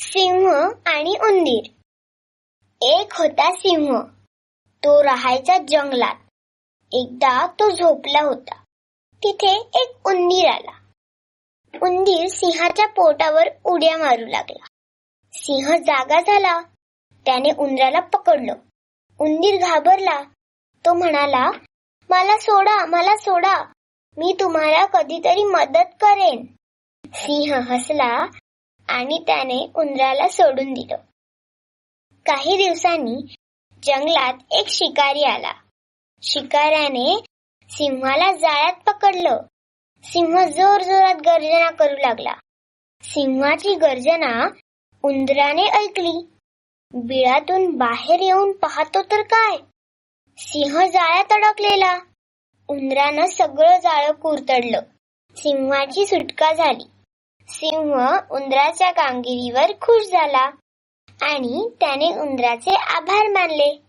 सिंह आणि उंदीर. एक होता सिंह. तो राहायचा जंगलात. एकदा तो झोपला होता. तिथे एक उंदीर आला. उंदीर सिंहाच्या पोटावर उड्या मारू लागला. सिंह जागा झाला. त्याने उंदराला पकडलं. उंदीर घाबरला. तो म्हणाला, मला सोडा, मला सोडा, मी तुम्हाला कधीतरी मदत करेन. सिंह हसला आणि त्याने उंदराला सोडून दिलं. काही दिवसांनी जंगलात एक शिकारी आला. शिकाऱ्याने सिंहाला जाळ्यात पकडलं. सिंह जोरजोरात गर्जना करू लागला. सिंहाची गर्जना उंदराने ऐकली. बिळातून बाहेर येऊन पाहतो तर काय, सिंह जाळ्यात अडकलेला. उंदरानं सगळं जाळं कुरतडलं. सिंहाची सुटका झाली. सिंह उंदराच्या कामगिरीवर खुश झाला आणि त्याने उंदराचे आभार मानले.